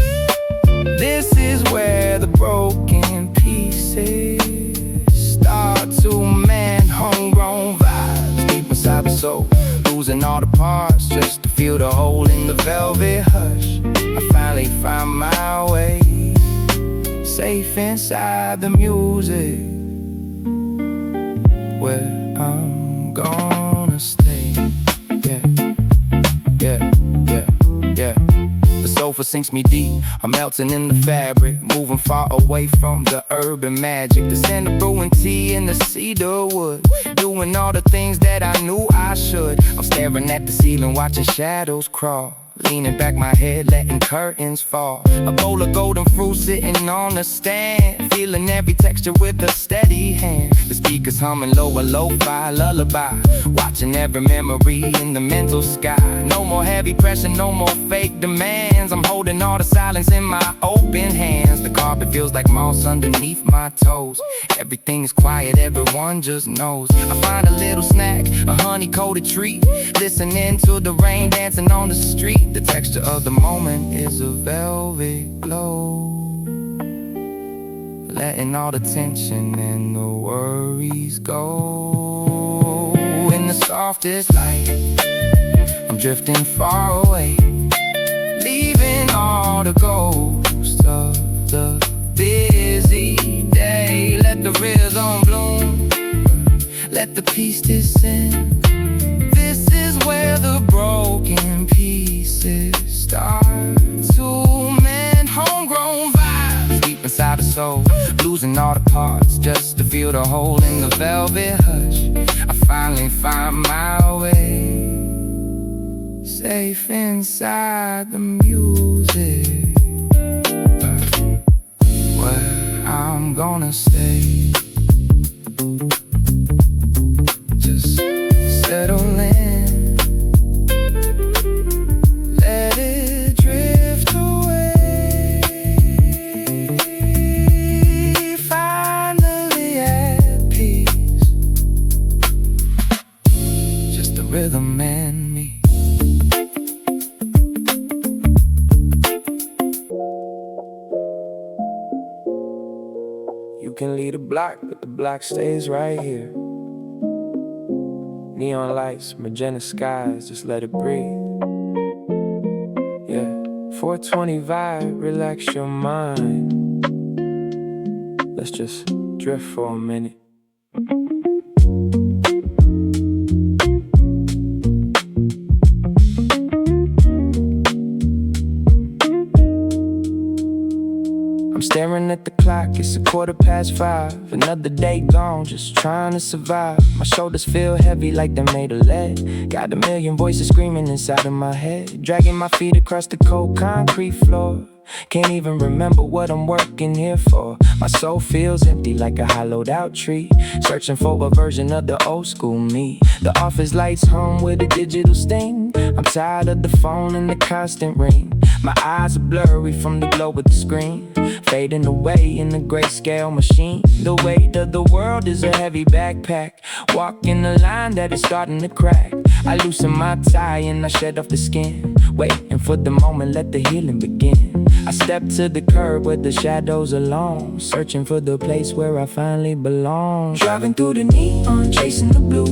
This is where the broken pieces start to mend. Homegrown vibes deep inside the soul, losing all the parts just to feel the hole in the velvet hush. I finally find my way, safe inside the music, where I'm gonna stay. Yeah. The sofa sinks me deep, I'm melting in the fabric, moving far away from the urban magic. The scent of brewing tea in the cedar wood, doing all the things that I knew I should. I'm staring at the ceiling, watching shadows crawl, leaning back my head, letting curtains fall. A bowl of golden fruit sitting on a stand, feeling every texture with a steady hand. The speakers humming low, a lo-fi lullaby, watching every memory in the mental sky. No more heavy pressure, no more fake demands. I'm holding all the silence in my open hands. The carpet feels like moss underneath my toes. Everything is quiet, everyone just knows. I find a little snack, a honey-coated treat, listening to the rain dancing on the street. The texture of the moment is a velvet glow, letting all the tension and the worries go. In the softest light, I'm drifting far away, leaving all the ghosts of the busy day. Let the rhythm bloom, let the peace descend. This is where the broken pieces start to mend. Homegrown vibes deep inside the soul, losing all the parts just to feel the hole in the velvet hush. I finally find my way, safe inside the music, where I'm gonna stay. Just settle in, let it drift away. Finally at peace, just the rhythm and me. You can lead a block, but the block stays right here. Neon lights, magenta skies, just let it breathe. Yeah, 420 vibe, relax your mind. Let's just drift for a minute. I'm staring at the clock, it's 5:15. Another day gone, just trying to survive. My shoulders feel heavy like they're made of lead. Got a million voices screaming inside of my head, dragging my feet across the cold concrete floor. Can't even remember what I'm working here for. My soul feels empty like a hollowed out tree, searching for a version of the old school me. The office lights hum with a digital sting. I'm tired of the phone and the constant ring. My eyes are blurry from the glow of the screen, fading away in the grayscale machine. The weight of the world is a heavy backpack, walking a line that is starting to crack. I loosen my tie and I shed off the skin, waiting for the moment, let the healing begin. I step to the curb where the shadows are long, searching for the place where I finally belong. Driving through the neon, chasing the blue,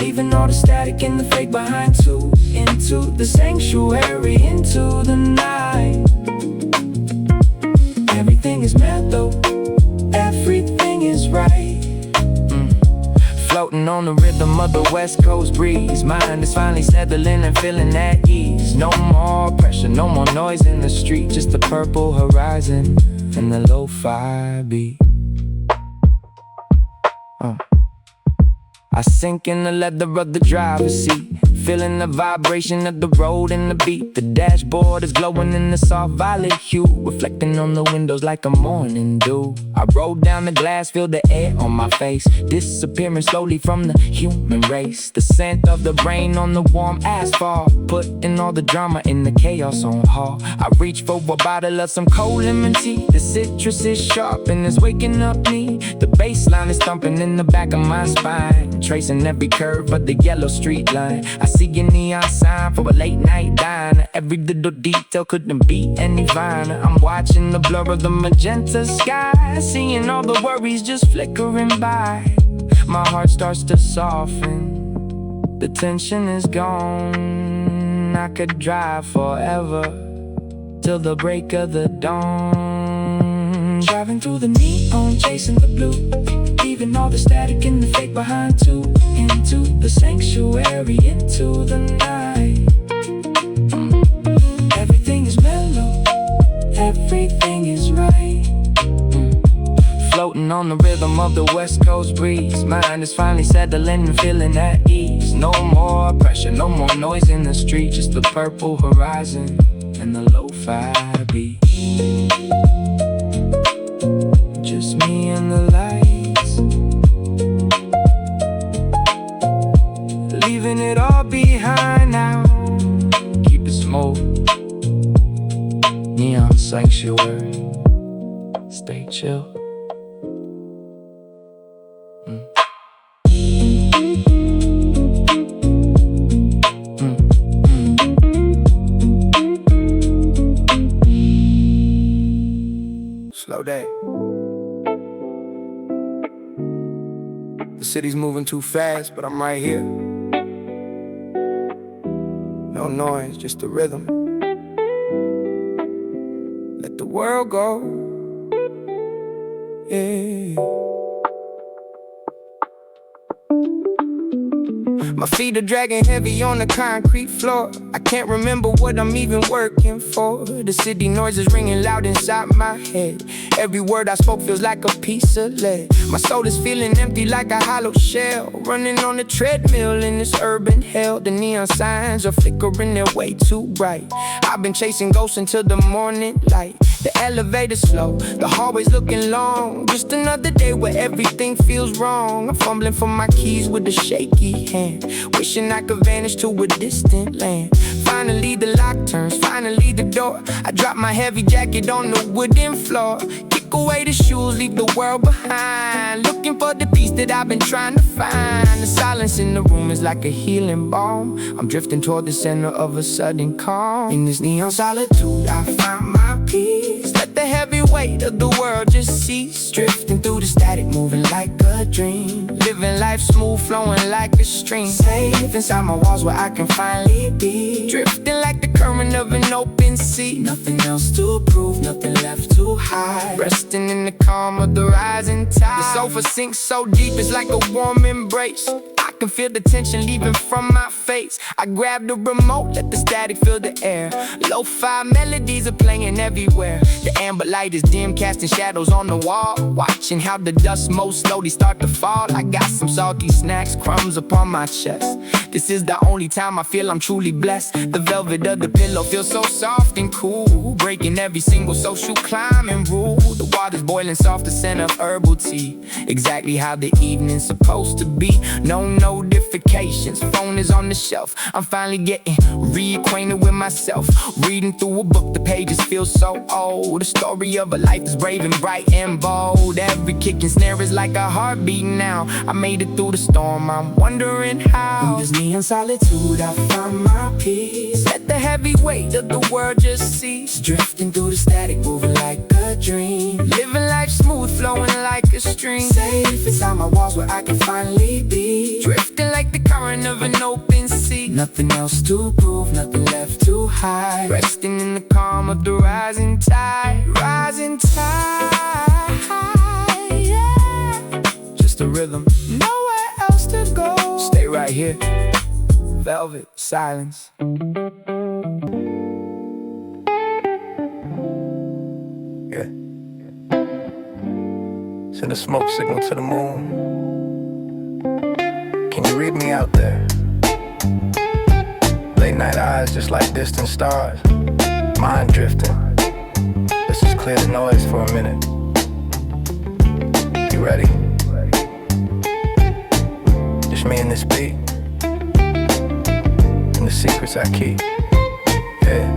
leaving all the static and the fake behind too. Into the sanctuary, into the night. Everything is mellow, everything is right. Floating on the rhythm of the West Coast breeze. Mind is finally settling and feeling at ease. No more pressure, no more noise in the street. Just the purple horizon and the lo-fi beat. I sink in the leather of the driver's seat, feeling the vibration of the road and the beat. The dashboard is glowing in the soft violet hue, reflecting on the windows like a morning dew. I roll down the glass, feel the air on my face, disappearing slowly from the human race. The scent of the rain on the warm asphalt, putting all the drama in the chaos on hold. I reach for a bottle of some cold lemon tea. The citrus is sharp and it's waking up me. The bass line is thumping in the back of my spine, tracing every curve of the yellow street line. I see a neon sign for a late night diner. Every little detail couldn't be any finer. I'm watching the blur of the magenta sky, seeing all the worries just flickering by. My heart starts to soften, the tension is gone. I could drive forever till the break of the dawn. Driving through the neon, chasing the blue, leaving all the static and the fake behind too. Into the sanctuary, into the night. Everything is mellow, everything is right. Floating on the rhythm of the West Coast breeze. Mind is finally settling and feeling at ease. No more pressure, no more noise in the street. Just the purple horizon and the lo-fi beat. Just me and the lights, leaving it all behind now. Keep it smooth, neon sanctuary, stay chill. Slow day. The city's moving too fast, but I'm right here. No noise, just the rhythm. Let the world go. Yeah. My feet are dragging heavy on the concrete floor. I can't remember what I'm even working for. The city noise is ringing loud inside my head. Every word I spoke feels like a piece of lead. My soul is feeling empty like a hollow shell, running on the treadmill in this urban hell. The neon signs are flickering, they're way too bright. I've been chasing ghosts until the morning light. The elevator's slow, the hallway's looking long. Just another day where everything feels wrong. I'm fumbling for my keys with a shaky hand, wishing I could vanish to a distant land. Finally the lock turns, finally the door. I drop my heavy jacket on the wooden floor, kick away the shoes, leave the world behind, looking for the peace that I've been trying to find. The silence in the room is like a healing balm. I'm drifting toward the center of a sudden calm. In this neon solitude I find my peace. Let the heavy weight of the world just cease, drifting through the static, moving like a dream, living life smooth, flowing like a stream. Safe inside my walls where I can finally be, drifting like the current of an open sea. Nothing else to prove, nothing left to hide, resting in the calm of the rising tide. The sofa sinks so deep, it's like a warm embrace. I can feel the tension leaving from my face. I grab the remote, let the static fill the air. Lo-fi melodies are playing everywhere. The amber light is dim, casting shadows on the wall, watching how the dust most slowly start to fall. I got some salty snacks, crumbs upon my chest. This is the only time I feel I'm truly blessed. The velvet of the pillow feels so soft and cool, breaking every single social climbing rule. The water's boiling soft, the scent of herbal tea, exactly how the evening's supposed to be. No notifications, phone is on the shelf. I'm finally getting reacquainted with myself, reading through a book, the pages feel so old. The story of a life is brave and bright and bold. Every kick and snare is like a heartbeat now. I made it through the storm, I'm wondering how. In this neon solitude I find my peace. Let the heavy weight of the world just cease, drifting through the static, moving like a dream, living life smooth, flowing like a stream. Safe inside my walls where I can finally be, drifting like the current front of an open sea. Nothing else to prove, nothing left to hide. Resting in the calm of the rising tide. Rising tide, yeah. Just a rhythm, nowhere else to go. Stay right here, velvet silence. Yeah. Send a smoke signal to the moon. Can you read me out there? Late night eyes just like distant stars. Mind drifting. Let's just clear the noise for a minute. You ready? Just me and this beat, and the secrets I keep. Yeah.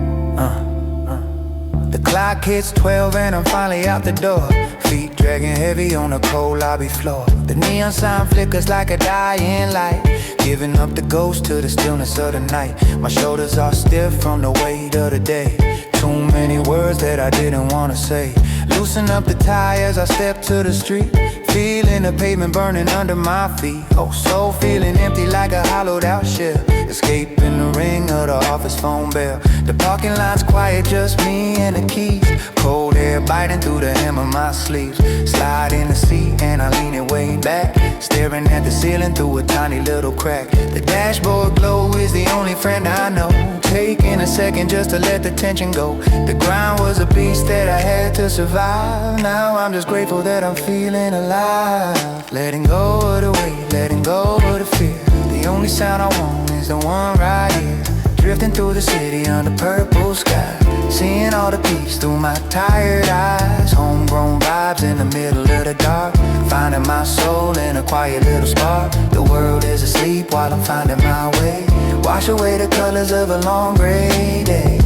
The clock hits 12 and I'm finally out the door. Feet dragging heavy on the cold lobby floor. The neon sign flickers like a dying light, giving up the ghost to the stillness of the night. My shoulders are stiff from the weight of the day. Too many words that I didn't want to say. Loosen up the tires, I step to the street, feeling the pavement burning under my feet. Oh, so feeling empty like a hollowed out shell, escaping the ring of the office phone bell. The parking lot's quiet, just me and the keys. Cold air biting through the hem of my sleeves. Slide in the seat and I lean it way back, staring at the ceiling through a tiny little crack. The dashboard glow is the only friend I know, taking a second just to let the tension go. The grind was a beast that I had to survive. Now I'm just grateful that I'm feeling alive. Letting go of the weight, letting go of the fear. The only sound I want is the one right here. Drifting through the city under purple sky, seeing all the peace through my tired eyes. Homegrown vibes in the middle of the dark, finding my soul in a quiet little spark. The world is asleep while I'm finding my way. Wash away the colors of a long gray day.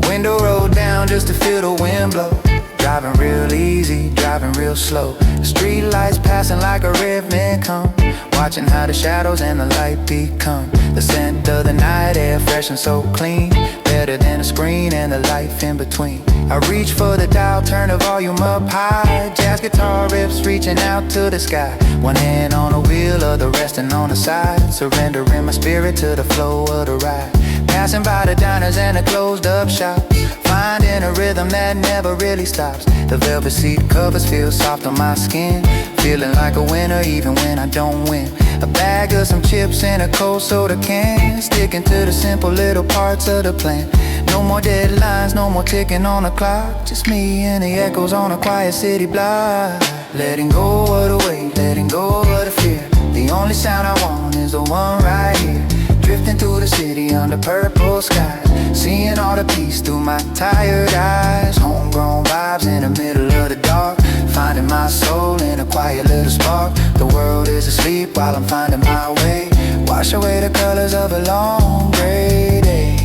Window rolled down just to feel the wind blow. Driving real easy, driving real slow. The street lights passing like a rhythmic hum, watching how the shadows and the light become. The scent of the night air, fresh and so clean, better than the screen and the life in between. I reach for the dial, turn the volume up high. Jazz guitar riffs reaching out to the sky. One hand on the wheel, other resting on the side, surrendering my spirit to the flow of the ride. Passing by the diners and the closed up shops, finding a rhythm that never really stops. The velvet seat covers feel soft on my skin, feeling like a winner even when I don't win. A bag of some chips and a cold soda can, sticking to the simple little parts of the plan. No more deadlines, no more ticking on the clock, just me and the echoes on a quiet city block. Letting go of the weight, letting go of the fear. The only sound I want is the one right here. Drifting through the city under purple skies, seeing all the peace through my tired eyes. Homegrown vibes in the middle of the dark, finding my soul in a quiet little spark. The world is asleep while I'm finding my way. Wash away the colors of a long gray day.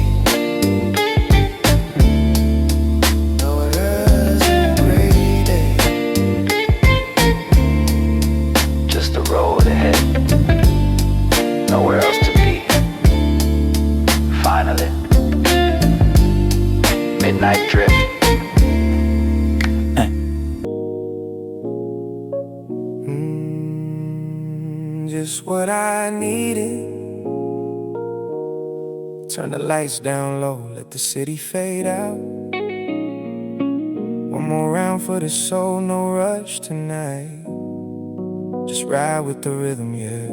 Though it is a gray day, just a road ahead, nowhere else to be. Finally, midnight drip. Just what I needed. Turn the lights down low, let the city fade out. One more round for the soul, no rush tonight. Just ride with the rhythm, yeah.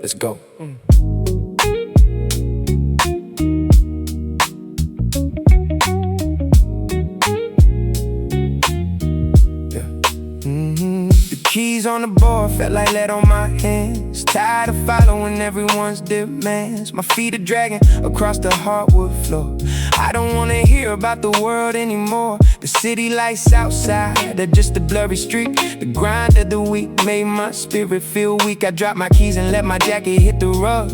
Let's go. Keys on the board, felt like lead on my hands. Tired of following everyone's demands. My feet are dragging across the hardwood floor. I don't wanna hear about the world anymore. The city lights outside are just a blurry streak. The grind of the week made my spirit feel weak. I dropped my keys and let my jacket hit the rug.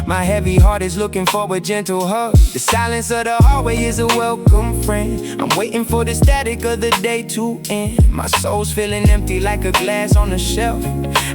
My heavy heart is looking for a gentle hug. The silence of the hallway is a welcome friend. I'm waiting for the static of the day to end. My soul's feeling empty like a glass on a shelf.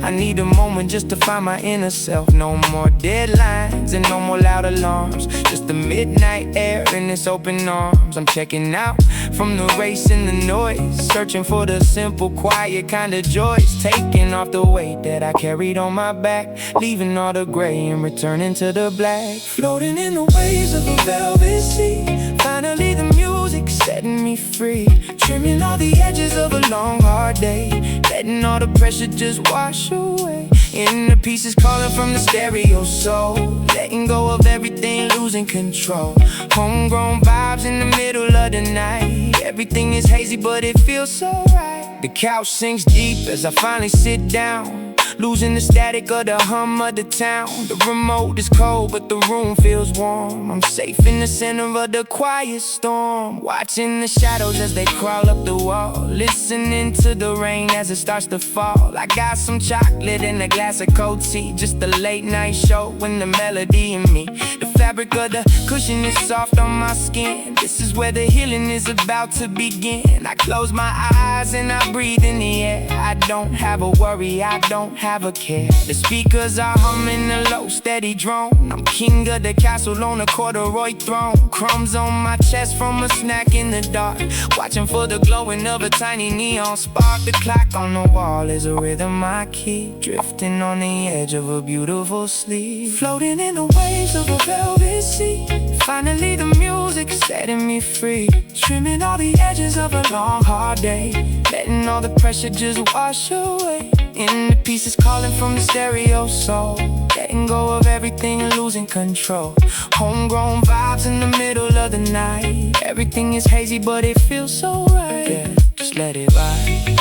I need a moment just to find my inner self. No more deadlines and no more loud alarms, just the midnight air and the its open arms. I'm checking out from the race and the noise, searching for the simple, quiet kind of joys. Taking off the weight that I carried on my back, leaving all the gray and returning to the black. Floating in the waves of a velvet sea, finally the music setting me free. Trimming all the edges of a long, hard day, letting all the pressure just wash away. In the pieces calling from the stereo soul, letting go of everything, losing control. Homegrown vibes in the middle of the night. Everything is hazy but it feels so right. The couch sinks deep as I finally sit down, losing the static of the hum of the town. The remote is cold but the room feels warm. I'm safe in the center of the quiet storm, watching the shadows as they crawl up the wall, listening to the rain as it starts to fall. I got some chocolate and a glass of cold tea, just a late night show when the melody in me. The fabric of the cushion is soft on my skin. This is where the healing is about to begin. I close my eyes and I breathe in the air. I don't have a worry, I don't have a care. The speakers are humming a low, steady drone. I'm king of the castle on a corduroy throne. Crumbs on my chest from a snack in the dark, watching for the glowing of a tiny neon spark. The clock on the wall is a rhythm I keep, drifting on the edge of a beautiful sleep. Floating in the waves of a velvet sea, finally the music setting me free. Trimming all the edges of a long, hard day, letting all the pressure just wash away. In the pieces calling from the stereo soul, letting go of everything and losing control. Homegrown vibes in the middle of the night. Everything is hazy but it feels so right. Yeah, just let it ride.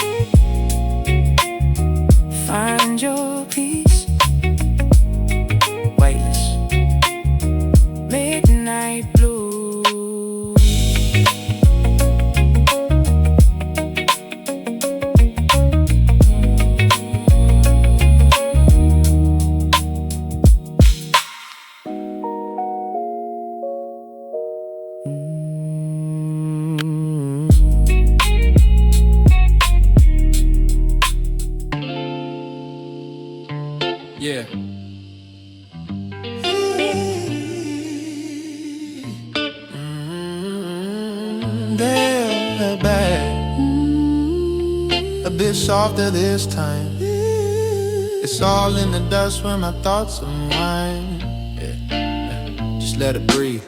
Find your peace. Weightless. Midnight blue. Yeah. They're bad, a bit softer this time. It's all in the dust when my thoughts unwind. Yeah. Just let it breathe.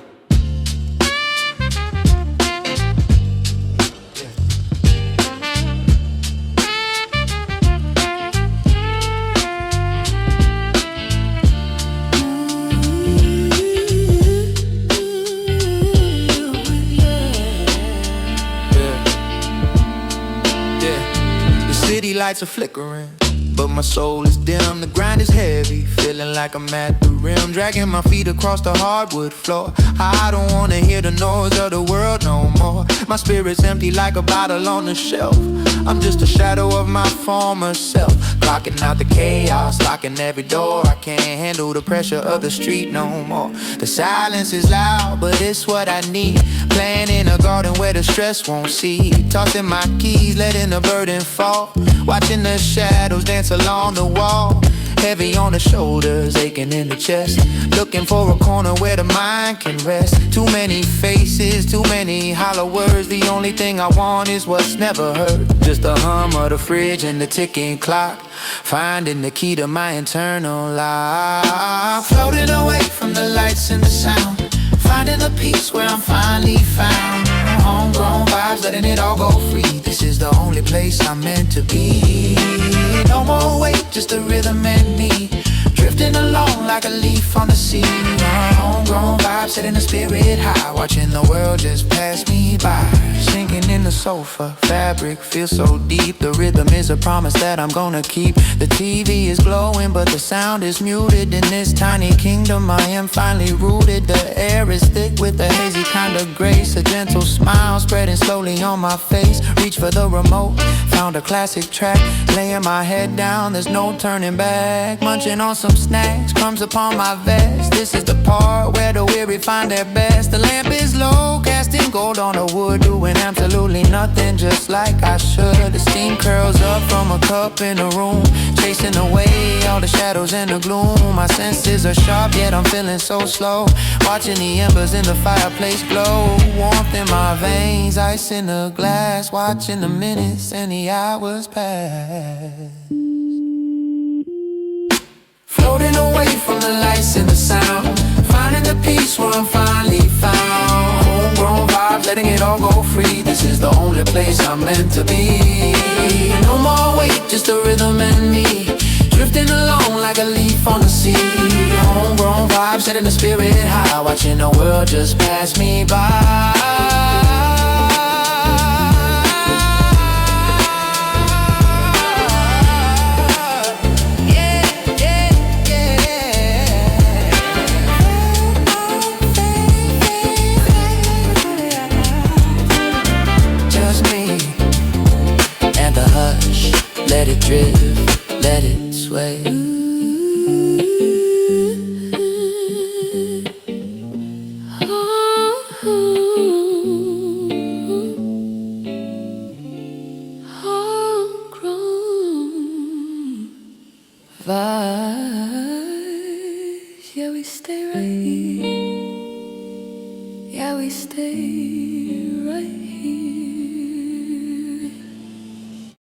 City lights are flickering, but my soul is dim. The grind is heavy, feeling like I'm at the rim, dragging my feet across the hardwood floor. I don't wanna hear the noise of the world no more. My spirit's empty like a bottle on the shelf. I'm just a shadow of my former self, blocking out the chaos, locking every door. I can't handle the pressure of the street no more. The silence is loud, but it's what I need. Playing in a garden where the stress won't see. Tossing my keys, letting the burden fall. Watching the shadows dance along the wall. Heavy on the shoulders, aching in the chest. Looking for a corner where the mind can rest. Too many faces, too many hollow words. The only thing I want is what's never heard. Just the hum of the fridge and the ticking clock, finding the key to my internal life. Floating away from the lights and the sound, finding the peace where I'm finally found. Homegrown vibes, letting it all go free. This is the only place I'm meant to be. No more weight, just the rhythm and me, drifting along like a leaf on the sea. Homegrown vibes, setting the spirit high, watching the world just pass me by. Sinking in the sofa, fabric feels so deep. The rhythm is a promise that I'm gonna keep. The TV is glowing but the sound is muted. In this tiny kingdom I am finally rooted. The air is thick with a hazy kind of grace. A gentle smile spreading slowly on my face. Reach for the remote, found a classic track. Laying my head down, there's no turning back. Munching on some snacks, crumbs upon my vest. This is the part where the weary find their best. The lamp is low, casting gold on the wood, doing absolutely nothing, just like I should. The steam curls up from a cup in the room, chasing away all the shadows and the gloom. My senses are sharp, yet I'm feeling so slow, watching the embers in the fireplace glow. Warmth in my veins, ice in the glass, watching the minutes and the hours pass. Floating away from the lights and the sound, finding the peace where I'm finally found. Homegrown vibes, letting it all go free. This is the only place I'm meant to be. No more weight, just the rhythm and me, drifting along like a leaf on the sea. Homegrown vibes, setting the spirit high, watching the world just pass me by. Let it drift, let it sway. Homegrown vibes, yeah we stay right here, yeah we stay